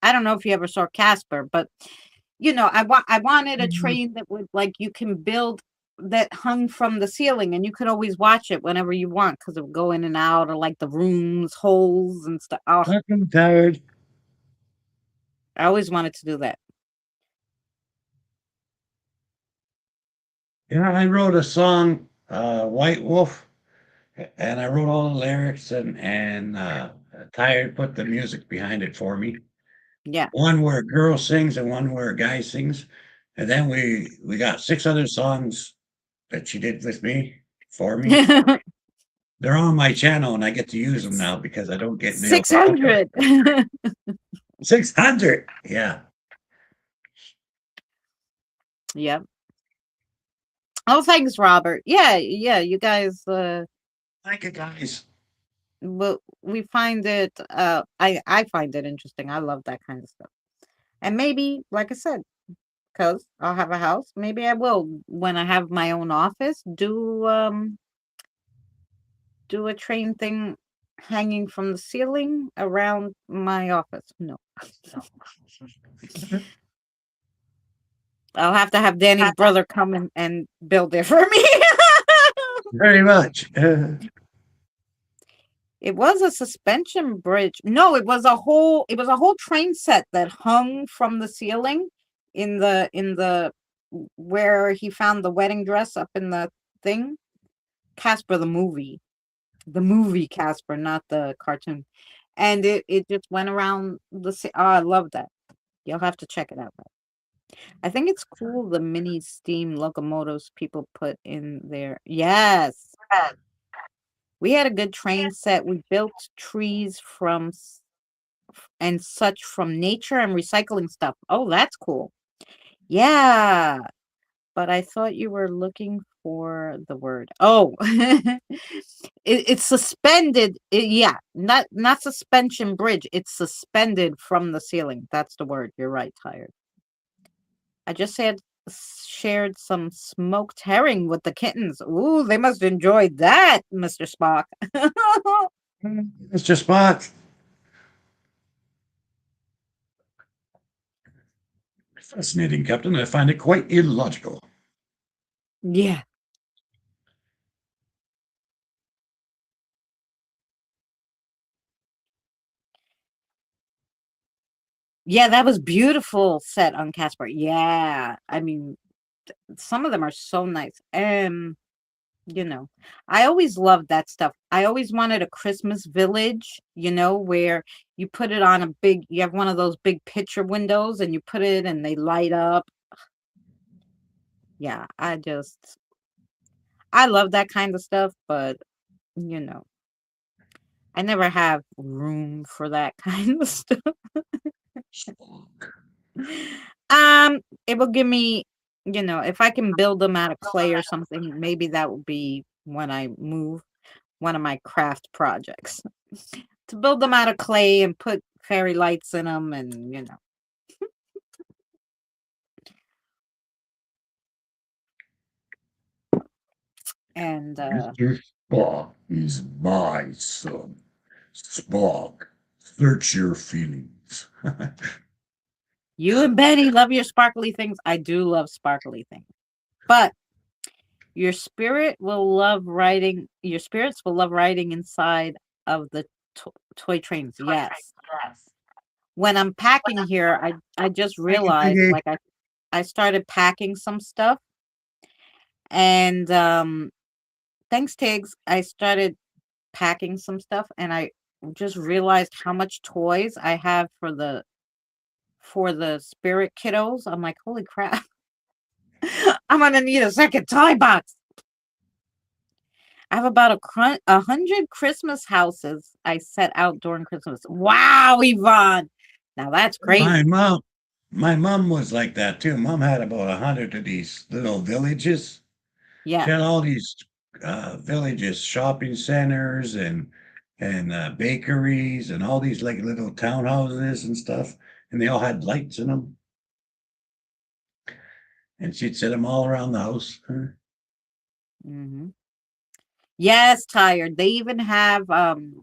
I don't know if you ever saw Casper, but I wanted a Mhm. train that would like you can build that hung from the ceiling and you could always watch it whenever you want because it would go in and out of like the rooms, holes and stuff. Oh, I'm tired. I always wanted to do that. Yeah, I wrote a song, White Wolf, and I wrote all the lyrics and Tired put the music behind it for me. Yeah. One where a girl sings and one where a guy sings. And then we got 6 other songs that she did with me for me. They're on my channel and I get to use them now because I don't get nailed for copyright. 600. 600. Yeah. Yep. Oh, thanks, Robert. Yeah, you guys Thank you guys. we find it I find it interesting. I love that kind of stuff. And maybe, like I said, because I'll have a house, maybe I will when I have my own office do a train thing hanging from the ceiling around my office. No. I'll have to have Danny's brother come and build it for me. Very much. It was a suspension bridge. No, it was a whole train set that hung from the ceiling in the where he found the wedding dress up in the thing. Casper the movie. The movie Casper, not the cartoon. And it just went around oh, I love that. You'll have to check it out. I think it's cool the mini steam locomotives people put in there. Yes. We had a good train set. We built trees and such from nature and recycling stuff. Oh, that's cool. Yeah. But I thought you were looking for the word. Oh, it's suspended. Yeah, not suspension bridge. It's suspended from the ceiling. That's the word. You're right, Tired. I just shared some smoked herring with the kittens. Ooh, they must enjoy that, Mr. Spock. Mr. Spock. Fascinating, Captain. I find it quite illogical. Yeah. Yeah, that was beautiful set on Casper. Yeah. I mean, some of them are so nice. you know, I always loved that stuff. I always wanted a Christmas village, where you put it on you have one of those big picture windows and you put it and they light up. Yeah, I love that kind of stuff, but you know, I never have room for that kind of stuff. Spock. It will give me, if I can build them out of clay or something, maybe that will be when I move, one of my craft projects. To build them out of clay and put fairy lights in them and. And Mr. Spock is my son. Spock, search your feelings. you and Benny love your sparkly things. I do love sparkly things. But your spirits will love riding inside of the toy trains. Yes. When I'm packing here, I just realized, like, I started packing some stuff, and thanks, Tiggs, I started packing some stuff, and I just realized how much toys I have for the spirit kiddos. I'm like, holy crap. I'm gonna need a second toy box. I have about 100 Christmas houses I set out during Christmas. Wow, Yvonne. Now that's My crazy. mom, my mom was like that too. Mom had about 100 of these little villages. She Yeah. had all these villages, shopping centers, and bakeries, and all these like little townhouses and stuff, and they all had lights in them. And she'd set them all around the house. hmm Yes, tired. They even have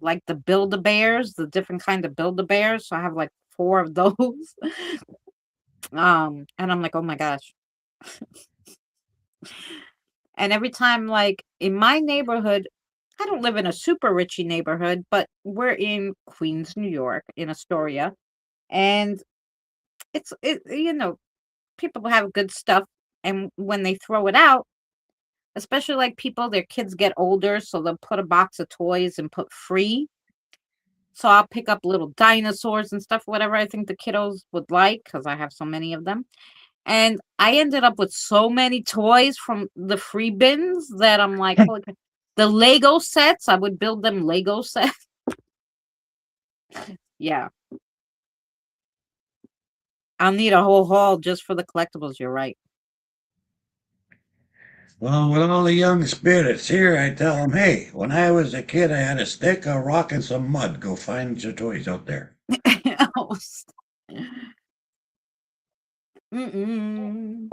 like the Build-A-Bears, the different kind of Build-A-Bears. So I have like four of those. And I'm like, oh my gosh. And every time, like in my neighborhood, I don't live in a super richy neighborhood, but we're in Queens, New York, in Astoria. And people have good stuff. And when they throw it out, especially like people, their kids get older, so they'll put a box of toys and put free. So I'll pick up little dinosaurs and stuff, whatever I think the kiddos would like, because I have so many of them. And I ended up with so many toys from the free bins that I'm like, holy crap. The Lego sets, I would build them Lego sets. Yeah. I'll need a whole haul just for the collectibles. You're right. Well, with all the young spirits here, I tell them, hey, when I was a kid, I had a stick, a rock, and some mud. Go find your toys out there. Mm-mm.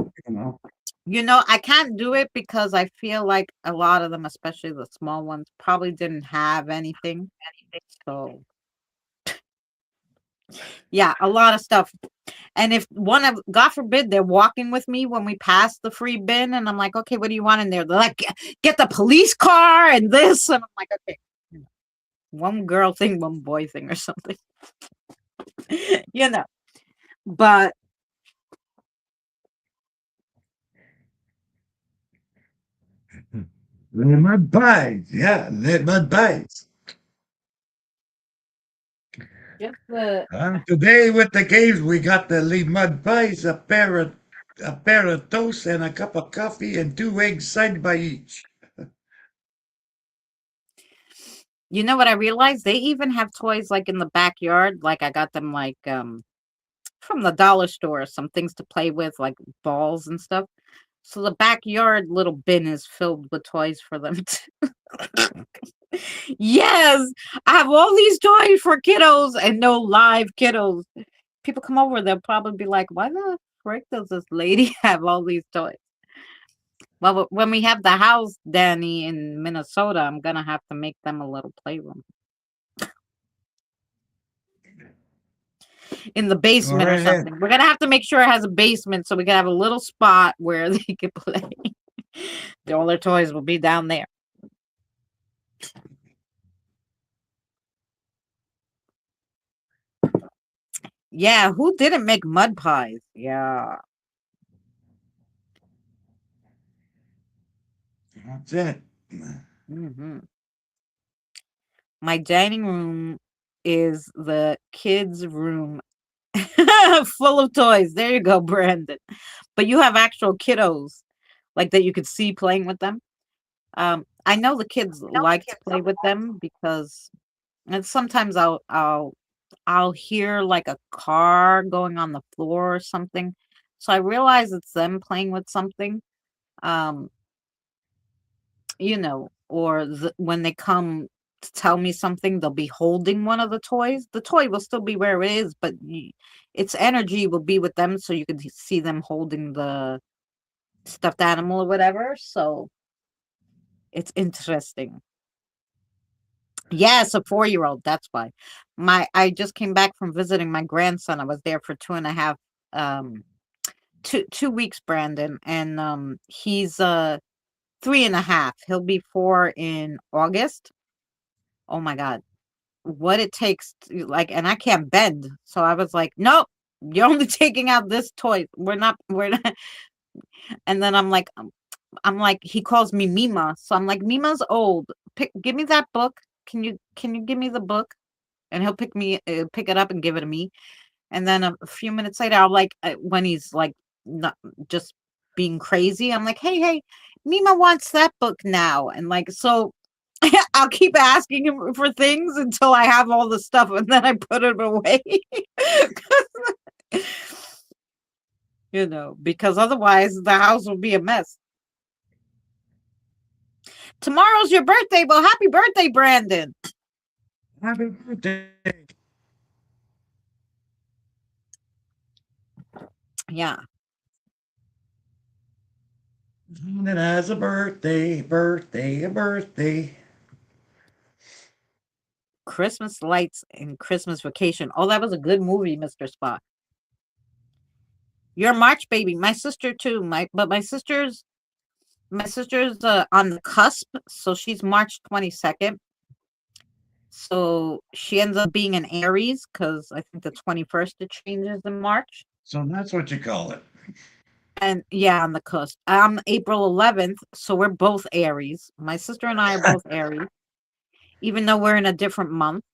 You know? I can't do it because I feel like a lot of them, especially the small ones, probably didn't have anything. So, yeah, a lot of stuff. And if God forbid, they're walking with me when we pass the free bin, and I'm like, okay, what do you want in there? They're like, get the police car and this. And I'm like, okay, one girl thing, one boy thing, or something, you know. But The mud pies. Yeah, the mud pies. just the Today with the games, we got the mud pies, a pair of toast, and a cup of coffee, and 2 eggs side by each. what I realized? They even have toys like in the backyard. Like I got them like from the dollar store, some things to play with, like balls and stuff. So the backyard little bin is filled with toys for them too. Yes, I have all these toys for kiddos and no live kiddos. People come over, they'll probably be like, why the frick does this lady have all these toys? Well, when we have the house, Danny, in Minnesota, I'm gonna have to make them a little playroom in the Go basement or right ahead. something. We're gonna have to make sure it has a basement so we can have a little spot where they can play. All their toys will be down there. Yeah, who didn't make mud pies? Yeah. That's it. Hmm. My dining room is the kids' room full of toys. There you go, Brandon. But you have actual kiddos, like that you could see playing with them. I know the kids like to play with them because, and sometimes I'll hear like a car going on the floor or something. So I realize it's them playing with something. Um, or when they come to tell me something, they'll be holding one of the toys. The toy will still be where it is, but its energy will be with them, so you can see them holding the stuffed animal or whatever. So it's interesting. Yes, a 4-year-old. That's why. I just came back from visiting my grandson. I was there for 2.5, um, 2 weeks, Brandon, and he's 3.5. He'll be 4 in August. Oh my God, what it takes like, and I can't bend. So I was like, nope, you're only taking out this toy. We're not. And then I'm like, he calls me Mima. So I'm like, Mima's old. Give me that book. Can you give me the book? And he'll pick it up and give it to me. And then a few minutes later, I'll like, when he's like not just being crazy, I'm like, hey, Mima wants that book now. And like, so I'll keep asking him for things until I have all the stuff, and then I put it away. Because otherwise the house will be a mess. Tomorrow's your birthday. Well, happy birthday, Brandon. Happy birthday. Yeah. And it has a birthday. Christmas Lights and Christmas Vacation. Oh, that was a good movie, Mr. Spock. You're a March baby. My sister too. My sister's on the cusp, so she's March 22nd. So she ends up being an Aries because I think the 21st it changes in March. So that's what you call it. And yeah, on the cusp. I'm April 11th, so we're both Aries. My sister and I are both Aries, even though we're in a different month.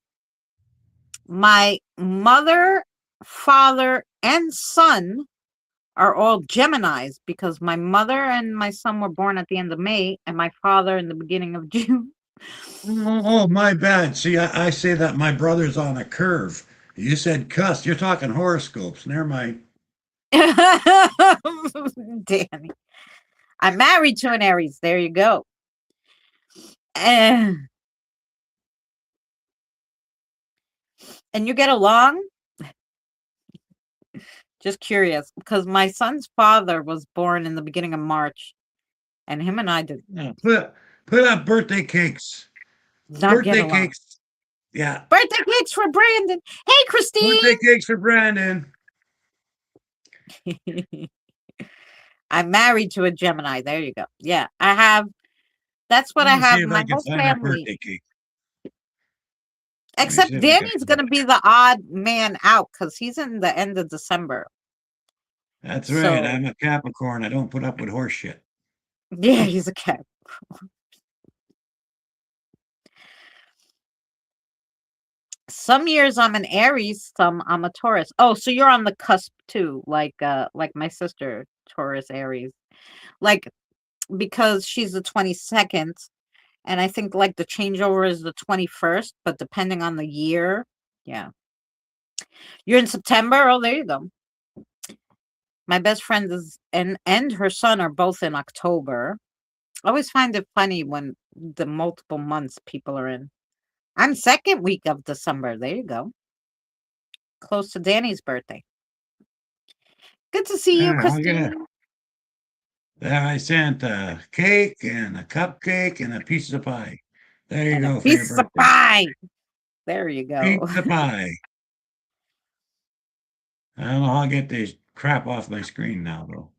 My mother, father, and son are all Geminis because my mother and my son were born at the end of May and my father in the beginning of June. Oh, my bad. See, I say that my brother's on a curve. You said cuss. You're talking horoscopes. Never mind. Danny. I'm married to an Aries. There you go. And you get along? Just curious, because my son's father was born in the beginning of March, and him and I did Yeah, put up birthday cakes. not get Birthday along. cakes. Yeah. Birthday cakes for Brandon. Hey, Birthday Christine. cakes for Brandon. I'm married to a Gemini. There you go. Yeah, that's what Let I me see have. if I My can whole find a family, birthday cake. Let me see except if I can Danny's find going to it. be the odd man out because he's in the end of December. That's right. So, I'm a Capricorn. I don't put up with horse shit. yeah, he's a cat. Some years I'm an Aries, some I'm a Taurus. Oh, so you're on the cusp too, like my sister, Taurus Aries. Like because she's the 22nd, and I think like the changeover is the 21st, but depending on the year, yeah. You're in September. Oh, there you go. My best friend is and her son are both in October. I always find it funny when the multiple months people are in. I'm second week of December. There you go. Close to Danny's birthday. Good to see you, Yeah, I'll get Christine. there. I sent a cake and a cupcake and a piece of pie. There you And a go for your piece of birthday. pie. There you go. Pizza pie. I don't know how I'll get this crap off my screen now, though.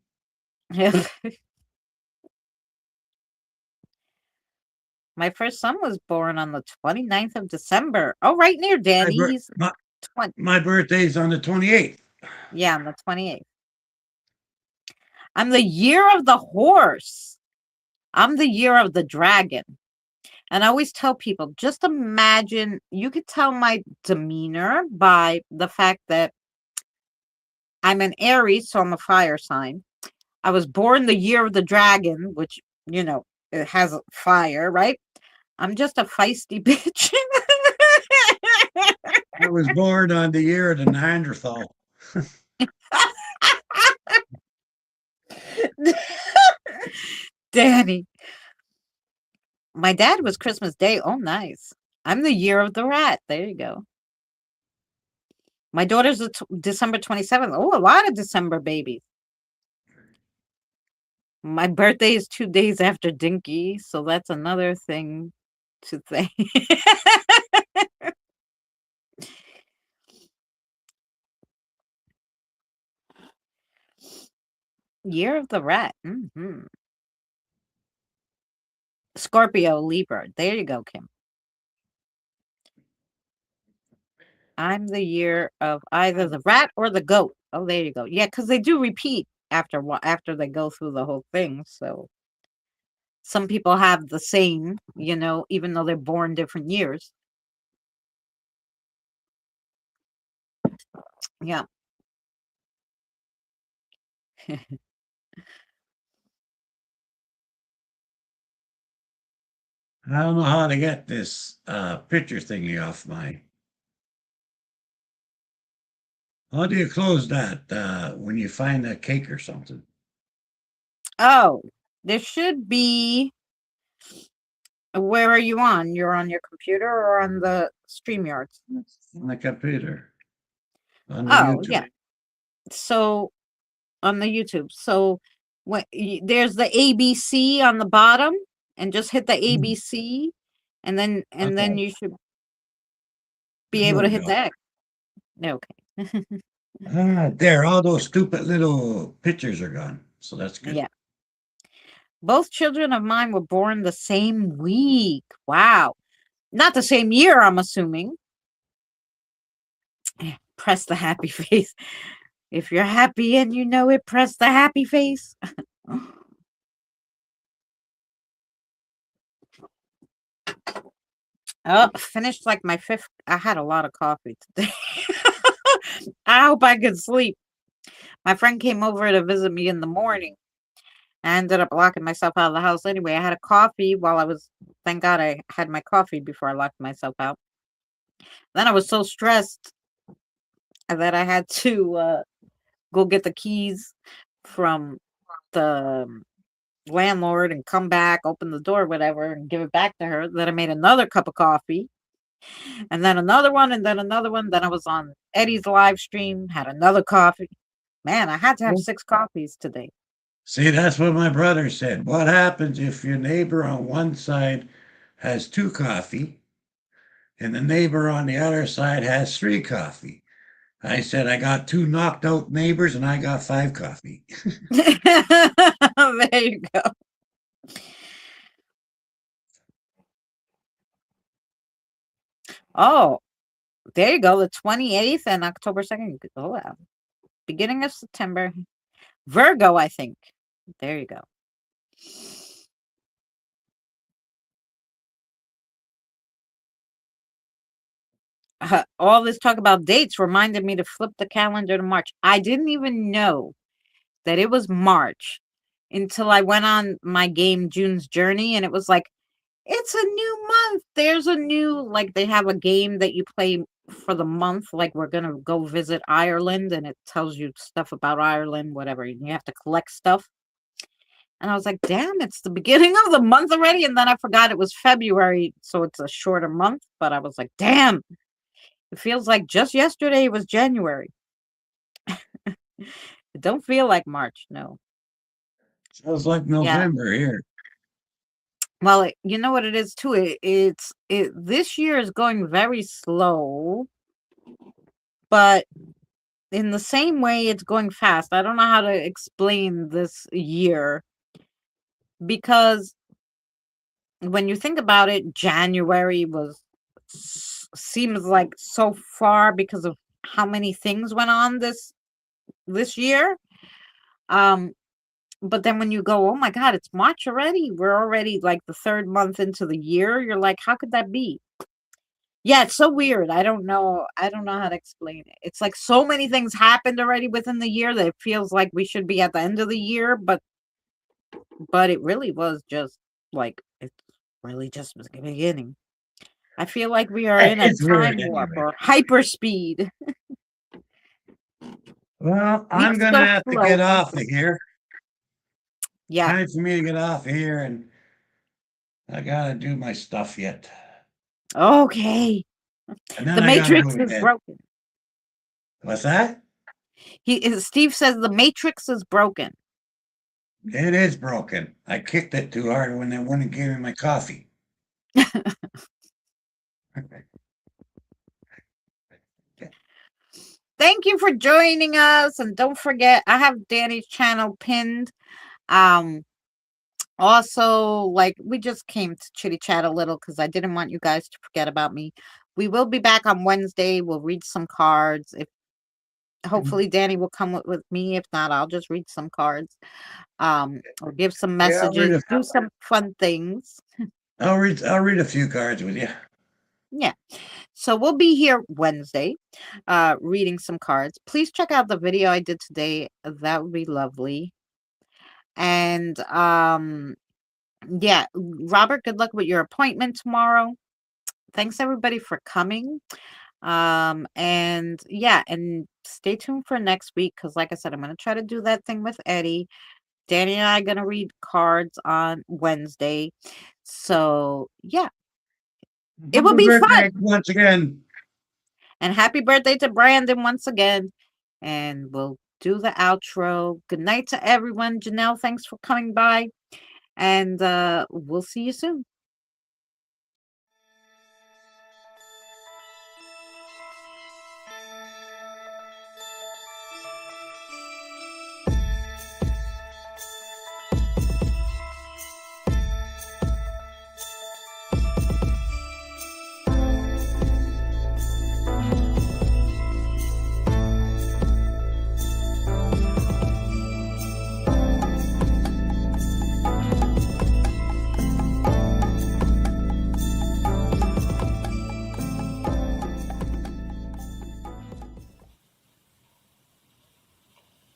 My first son was born on the 29th of December. Oh, right near My, Danny. bir- He's my, 20. my birthday's on the 28th. Yeah, on the 28th. I'm the year of the horse. I'm the year of the dragon. And I always tell people, just imagine, you could tell my demeanor by the fact that I'm an Aries, so I'm a fire sign. I was born the year of the dragon, which, it has fire, right? I'm just a feisty bitch. I was born on the year of the Neanderthal. Danny. My dad was Christmas Day. Oh, nice. I'm the year of the rat. There you go. My daughter's December 27th. Oh, a lot of December babies. My birthday is 2 days after Dinky, so that's another thing to think. Year of the rat. Scorpio, Libra. There you go, Kim. I'm the year of either the rat or the goat. Oh, there you go. Yeah, because they do repeat after they go through the whole thing. So some people have the same, even though they're born different years. Yeah. I don't know how to get this picture thingy off my. How do you close that when you find a cake or something? Oh, there should be. Where are you on? You're on your computer or on the StreamYards? On the computer. On the Oh, YouTube. yeah. So on the YouTube. So when there's the ABC on the bottom, and just hit the ABC, and then Okay. you should be There able to we hit go. the X. Okay. There, all those stupid little pictures are gone. So that's good. Yeah. Both children of mine were born the same week. Wow. Not the same year, I'm assuming. Press the happy face. If you're happy and you know it, press the happy face. Oh, finished like my fifth. I had a lot of coffee today. I hope I could sleep. My friend came over to visit me in the morning. I ended up locking myself out of the house anyway. I had a coffee thank God I had my coffee before I locked myself out. Then I was so stressed that I had to go get the keys from the landlord and come back, open the door, whatever, and give it back to her. Then I made another cup of coffee, and then another one, and then another one. Then I was on Eddie's live stream, had another coffee. Man, I had to have 6 coffees today. See, that's what my brother said. What happens if your neighbor on one side has 2 coffee and the neighbor on the other side has 3 coffee? I said, I got 2 knocked out neighbors and I got 5 coffee. There you go. Oh, there you go. The 28th and October 2nd. Oh, wow. Beginning of September. Virgo, I think. There you go. All this talk about dates reminded me to flip the calendar to March. I didn't even know that it was March until I went on my game June's Journey, and it was like, it's a new month. There's a new, like, they have a game that you play for the month. Like, we're going to go visit Ireland, and it tells you stuff about Ireland, whatever. You have to collect stuff. And I was like, damn, it's the beginning of the month already. And then I forgot it was February, so it's a shorter month. But I was like, damn, it feels like just yesterday it was January. It don't feel like March, no. Sounds like Yeah. November here. Well, you know what it is too. This year is going very slow, but in the same way, it's going fast. I don't know how to explain this year, because when you think about it, January seems like so far because of how many things went on this year. But then when you go, oh my God, it's March already. We're already like the third month into the year. You're like, how could that be? Yeah, it's so weird. I don't know. I don't know how to explain it. It's like so many things happened already within the year that it feels like we should be at the end of the year, but it really was just like it's really just the beginning. I feel like we are in a It's weird time warp anyway. or hyperspeed. Well, I'm Weeks gonna go have to slow. get off of here. Yeah. Time for me to get off here, and I gotta do my stuff yet. Okay. And then The I gotta Matrix go to is bed. broken. What's that? Steve says the Matrix is broken. It is broken. I kicked it too hard when they wouldn't give me my coffee. Thank you for joining us, and don't forget I have Danny's channel pinned. Also, like, we just came to chitty chat a little because I didn't want you guys to forget about me. We will be back on Wednesday. We'll read some cards. If hopefully Danny will come with me. If not, I'll just read some cards. Or give some Yeah, messages, do some fun things. I'll read a few cards with you. Yeah. So we'll be here Wednesday, reading some cards. Please check out the video I did today. That would be lovely. And yeah, Robert, good luck with your appointment tomorrow. Thanks everybody for coming. And yeah, and stay tuned for next week because like I said, I'm gonna try to do that thing with Eddie. Danny and I are gonna read cards on Wednesday. So yeah, it will Happy be birthday fun. once again. And happy birthday to Brandon once again. And we'll do the outro. Good night to everyone. Janelle, thanks for coming by. And we'll see you soon.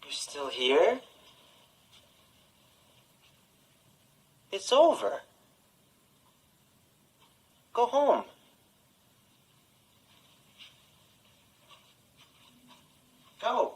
You're still here? It's over. Go home. Go.